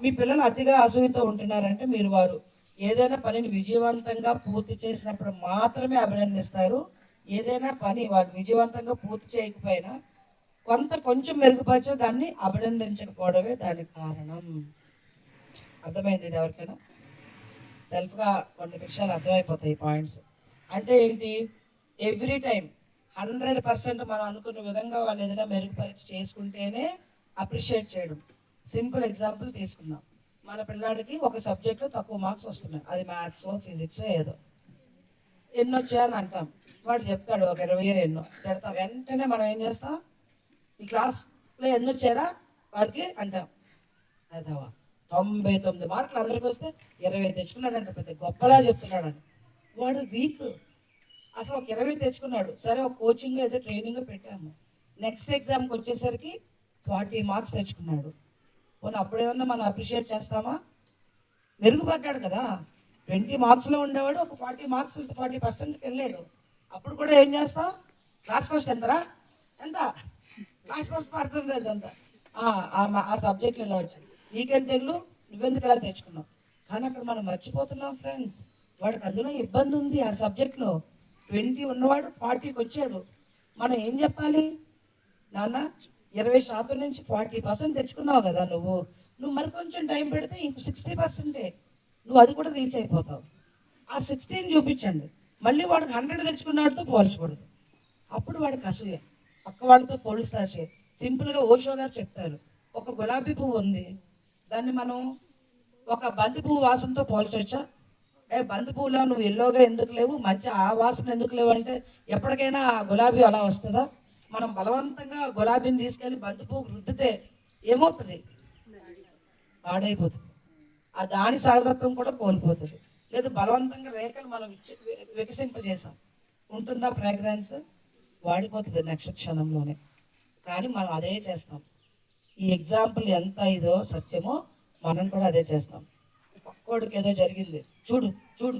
మీ పిల్లలు అతిగా అసూయతో ఉంటున్నారంటే మీరు వారు ఏదైనా పనిని విజయవంతంగా పూర్తి చేసినప్పుడు మాత్రమే అభినందిస్తారు. ఏదైనా పని వాడు విజయవంతంగా పూర్తి చేయకపోయినా కొంచెం మెరుగుపరిచే దాన్ని అభినందించకపోవడమే దానికి కారణం. అర్థమైంది ఇది ఎవరికైనా? సెల్ఫ్గా కొన్ని విషయాలు అర్థమైపోతాయి పాయింట్స్. అంటే ఏంటి, ఎవ్రీ టైం 100% మనం అనుకున్న విధంగా వాళ్ళు ఏదైనా మెరుగుపరిచి చేసుకుంటేనే అప్రిషియేట్ చేయడం. సింపుల్ ఎగ్జాంపుల్ తీసుకుందాం. మన పిల్లాడికి ఒక సబ్జెక్ట్లో తక్కువ మార్క్స్ వస్తున్నాయి, అది మ్యాథ్స్ ఫిజిక్స్ ఏదో. ఎన్ని వచ్చాయని అంటాం, వాడు చెప్తాడు ఒక 20 ఎన్నో, తిడతాం. వెంటనే మనం ఏం చేస్తాం, ఈ క్లాస్లో ఎన్ని వచ్చారా వాడికి అంటాం. అదవా 99 మార్కులు అందరికి వస్తే 20 తెచ్చుకున్నాడంట, పెద్ద గొప్పలా చెప్తున్నాడంట. వాడు వీక్, అసలు ఒక 20 తెచ్చుకున్నాడు. సరే ఒక కోచింగ్ ఏదో ట్రైనింగ్ పెట్టాము, నెక్స్ట్ ఎగ్జామ్కి వచ్చేసరికి 40 మార్క్స్ తెచ్చుకున్నాడు. పోనీ అప్పుడేమన్నా మనం అప్రిషియేట్ చేస్తామా? మెరుగుపడ్డాడు కదా. 20 మార్క్స్లో ఉండేవాడు ఒక 40 మార్క్స్ 40%కి వెళ్ళాడు. అప్పుడు కూడా ఏం చేస్తాం, క్లాస్ ఫస్ట్ ఎంతరా, ఎంత క్లాస్ ఫస్ట్ పర్సెంటేజ్ ఎంత, ఆ సబ్జెక్ట్లో ఎలా వచ్చింది, నీకేం తెగులు, నువ్వెందుకు ఎలా తెచ్చుకున్నావు. కానీ అక్కడ మనం మర్చిపోతున్నాం ఫ్రెండ్స్, వాడికి అందులో ఇబ్బంది ఉంది. ఆ సబ్జెక్ట్లో 20 ఉన్నవాడు 40కి వచ్చాడు. మనం ఏం చెప్పాలి, నాన్న 20% నుంచి 40% తెచ్చుకున్నావు కదా నువ్వు మరి కొంచెం టైం పెడితే ఇంక 60%, నువ్వు అది కూడా రీచ్ అయిపోతావు. ఆ 16 చూపించండి. మళ్ళీ వాడికి 100 తెచ్చుకున్నాడుతో పోల్చకూడదు. అప్పుడు వాడికి అసూయ, పక్క వాళ్ళతో పోలిస్తే అసూయ. సింపుల్గా ఓషో గారు చెప్తారు, ఒక గులాబీ పువ్వు ఉంది, దాన్ని మనం ఒక బంతి పువ్వు వాసనతో పోల్చొచ్చా? బంతి పువ్వులో నువ్వు ఎల్లోగా ఎందుకు లేవు, మంచి ఆ వాసన ఎందుకు లేవు అంటే ఎప్పటికైనా ఆ గులాబీ అలా వస్తుందా? మనం బలవంతంగా గులాబీని తీసుకెళ్ళి బంతి పువ్వుకు రుద్దితే ఏమవుతుంది, పాడైపోతుంది. ఆ దాని సహజత్వం కూడా కోల్పోతుంది. లేదు బలవంతంగా రేఖలు మనం వికసింపజేసాం, ఉంటుందా ఫ్రాగ్రెన్స్? వాడిపోతుంది నెక్స్ట్ క్షణంలోనే. కానీ మనం అదే చేస్తాం. ఈ ఎగ్జాంపుల్ ఎంత ఇదో సత్యమో మనం కూడా అదే చేస్తాం. పక్కోడికి ఏదో జరిగింది, చూడు చూడు,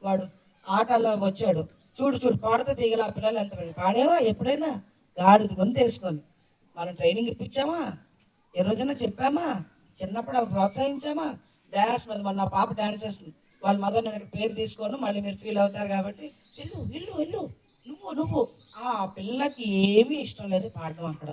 వాడు ఆటల్లో వచ్చాడు, చూడు చూడు పాడితే తీగల ఆ పిల్లలు ఎంత పాడేవా ఎప్పుడైనా, గాడిది గొంతు వేసుకొని. మనం ట్రైనింగ్ ఇప్పించామా, ఏ రోజైనా చెప్పామా, చిన్నప్పుడు అవి ప్రోత్సహించామా? డ్యాన్స్ మీద మన పాప డ్యాన్స్ చేస్తుంది, వాళ్ళ మదర్ నేను పేరు తీసుకోను, మళ్ళీ మీరు ఫీల్ అవుతారు కాబట్టి వెళ్ళు వెళ్ళు వెళ్ళు నువ్వు ఆ పిల్లకి ఏమీ ఇష్టం లేదు పాడడం. అక్కడ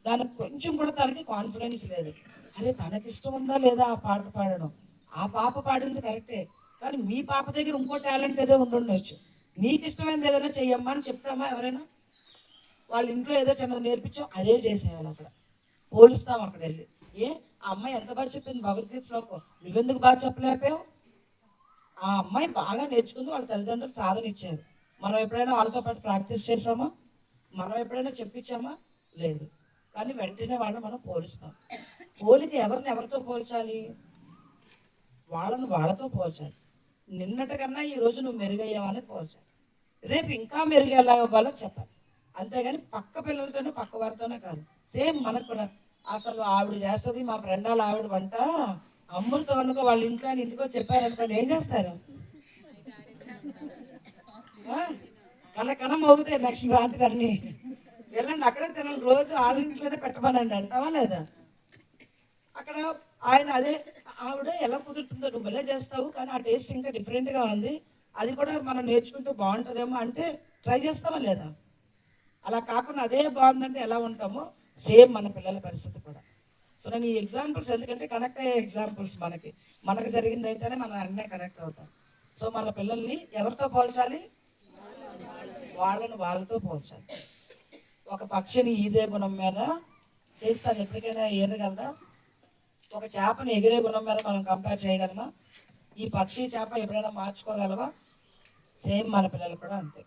దానికి కొంచెం కూడా తనకి కాన్ఫిడెన్స్ లేదు. అరే తనకి ఇష్టం ఉందా లేదా ఆ పాట పాడడం? ఆ పాప పాడింది కరెక్టే, కానీ మీ పాప దగ్గర ఇంకో టాలెంట్ ఏదో ఉండుండొచ్చు. నీకు ఇష్టమైనది ఏదైనా చెయ్యమ్మా అని చెప్తామా ఎవరైనా? వాళ్ళ ఇంట్లో ఏదో చిన్నది నేర్పించాం, అదే చేసేయాలి. అక్కడ పోలుస్తాం. అక్కడ వెళ్ళి ఆ అమ్మాయి ఎంత బాగా చెప్పింది భగవద్గీత శ్లోకం, నువ్వెందుకు బాగా చెప్పలేకపోయావు? ఆ అమ్మాయి బాగా నేర్చుకుంది, వాళ్ళ తల్లిదండ్రులు సాధన ఇచ్చారు. మనం ఎప్పుడైనా వాళ్ళతో పాటు ప్రాక్టీస్ చేసామా? మనం ఎప్పుడైనా చెప్పించామా? లేదు. కానీ వెంటనే వాళ్ళని మనం పోలుస్తాం. పోలిక ఎవరితో పోల్చాలి? వాళ్ళను వాళ్ళతో పోల్చాలి. నిన్నటి కన్నా ఈరోజు నువ్వు మెరుగయ్యావని పోల్చాలి. రేపు ఇంకా మెరుగు ఎలా అవ్వాలో చెప్పాలి. అంతేగాని పక్క పిల్లలతోనే పక్క వారితోనే కాదు. సేమ్ మనకు కూడా అసలు ఆవిడ చేస్తుంది, మా ఫ్రెండ్ వాళ్ళ ఆవిడ వంట అమ్ములతో అనుకో, వాళ్ళ ఇంటికో చెప్పారనుకోండి, ఏం చేస్తారు? కన మోగుతాయి నెక్స్ట్ రాత్రి అన్ని. వెళ్ళండి అక్కడే తినండి, రోజు వాళ్ళ ఇంట్లోనే పెట్టమనండి అంటావా లేదా? అక్కడ ఆయన అదే, ఆవిడ ఎలా కుదురుతుందో, నువ్వు భలే చేస్తావు కానీ ఆ టేస్ట్ ఇంకా డిఫరెంట్గా ఉంది, అది కూడా మనం నేర్చుకుంటూ బాగుంటుందేమో అంటే ట్రై చేస్తామా లేదా? అలా కాకుండా అదే బాగుందంటే ఎలా ఉంటామో సేమ్ మన పిల్లల పరిస్థితి కూడా. సో నేను ఈ ఎగ్జాంపుల్స్ ఎందుకంటే కనెక్ట్ అయ్యే ఎగ్జాంపుల్స్, మనకు జరిగింది అయితేనే మనం అన్నీ కనెక్ట్ అవుతాం. సో మన పిల్లల్ని ఎవరితో పోల్చాలి? వాళ్ళతో పోల్చాలి. ఒక పక్షిని ఈదే గుణం మీద చేస్తే అది ఎప్పటికైనా ఈదగలదా? ఒక చేపని ఎగిరే గుణం మీద మనం కంపేర్ చేయగలమా? ఈ పక్షి చేప ఎప్పుడైనా మార్చుకోగలవా? సేమ్ మన పిల్లలు కూడా అంతే.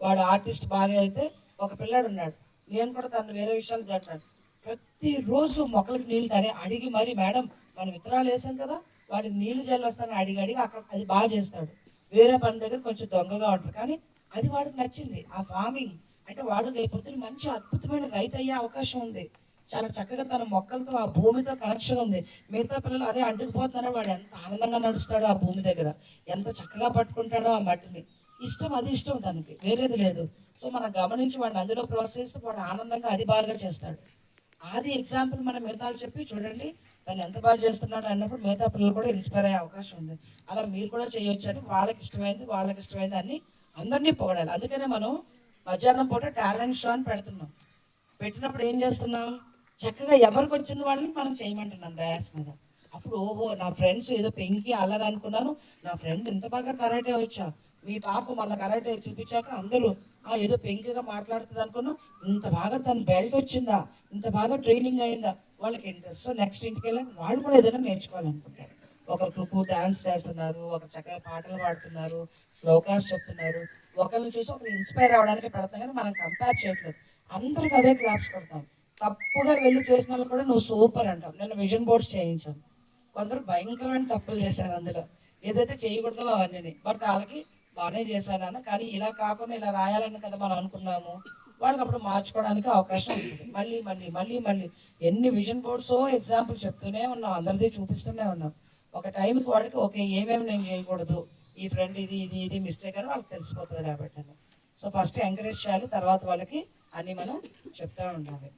వాడు ఆర్టిస్ట్ బాగా అయితే, ఒక పిల్లాడు ఉన్నాడు, నేను కూడా తను వేరే విషయాలు తింటాడు, ప్రతిరోజు మొక్కలకి నీళ్ళు తనే అడిగి మరి, మేడం మనం విత్తనాలు వేసాం కదా వాటికి నీళ్ళు జల్లు వస్తానని అడిగి అక్కడ అది బాగా చేస్తాడు. వేరే పని దగ్గర కొంచెం దొంగగా ఉంటాడు, కానీ అది వాడికి నచ్చింది. ఆ ఫార్మింగ్ అంటే వాడు రేపొద్దున మంచి అద్భుతమైన రైతు అయ్యే అవకాశం ఉంది. చాలా చక్కగా తన మొక్కలతో ఆ భూమితో కనెక్షన్ ఉంది. మిగతా పిల్లలు అదే అంటుకుపోతున్నారో, వాడు ఎంత ఆనందంగా నడుస్తాడో ఆ భూమి దగ్గర, ఎంత చక్కగా పట్టుకుంటాడో ఆ మట్టిని. ఇష్టం, అది ఇష్టం తనకి, వేరేది లేదు. సో మనం గమనించి వాడిని అందులో ప్రోత్సహిస్తే వాడు ఆనందంగా అది బాగా చేస్తాడు. అది ఎగ్జాంపుల్ మనం మిగతా చెప్పి చూడండి తను ఎంత బాగా చేస్తున్నాడు అన్నప్పుడు మిగతా పిల్లలు కూడా ఇన్స్పైర్ అయ్యే అవకాశం ఉంది. అలా మీరు కూడా చేయొచ్చు అని వాళ్ళకి ఇష్టమైంది అన్ని అందరినీ పొగడాలి. అందుకనే మనం మధ్యాహ్నం పూట టాలెంట్ షో అని పెడుతున్నాం. పెట్టినప్పుడు ఏం చేస్తున్నాం, చక్కగా ఎవరికి వచ్చింది వాళ్ళని మనం చేయమంటున్నాం డయాస్ మీద. అప్పుడు ఓహో నా ఫ్రెండ్స్ ఏదో పెంకి అల్లరి అనుకున్నాను, నా ఫ్రెండ్ ఇంత బాగా కరాటే వచ్చా, మీ పాప మన కరాటే చూపించాక అందరూ ఏదో పెంకిగా మాట్లాడుతుంది అనుకున్నాం, ఇంత బాగా తన బెల్ట్ వచ్చిందా, ఇంత బాగా ట్రైనింగ్ అయిందా, వాళ్ళకి ఇంట్రెస్ట్. సో నెక్స్ట్ ఇంటికి వెళ్ళి వాళ్ళు కూడా ఏదైనా నేర్చుకోవాలనుకుంటారు. ఒకరు డాన్స్ చేస్తున్నారు, ఒకరు చక్కగా పాటలు పాడుతున్నారు, శ్లోకాస్ చెప్తున్నారు, ఒకరిని చూసి ఒకరు ఇన్స్పైర్ అవ్వడానికి పెడతాం, కానీ మనం కంపేర్ చేయట్లేదు. అందరికి అదే క్లాప్స్ కొడతాం. తప్పుగా వెళ్ళి చేసిన వాళ్ళు కూడా నువ్వు సూపర్ అంటాం. నేను విజన్ బోర్డ్స్ చేయించాను, కొందరు భయంకరమైన తప్పులు చేశారు అందులో, ఏదైతే చేయకూడదో అవన్నీ. బట్ వాళ్ళకి బాగానే చేశాను, కానీ ఇలా కాకుండా ఇలా రాయాలని కదా మనం అనుకున్నాము, వాళ్ళకి అప్పుడు మార్చుకోవడానికి అవకాశం ఉంటుంది. మళ్ళీ మళ్ళీ మళ్ళీ మళ్ళీ ఎన్ని విజన్ బోర్డ్స్ ఎగ్జాంపుల్ చెప్తూనే ఉన్నాం, అందరిది చూపిస్తూనే ఉన్నాం. ఒక టైంకి వాడికి ఓకే ఏమేమి నేను చేయకూడదు, ఈ ఫ్రెండ్ ఇది ఇది ఇది మిస్టేక్ అని వాళ్ళకి తెలిసిపోతుంది కాబట్టి. సో ఫస్ట్ ఎంకరేజ్ చేయాలి, తర్వాత వాళ్ళకి అన్నీ మనం చెప్తూ ఉండాలి.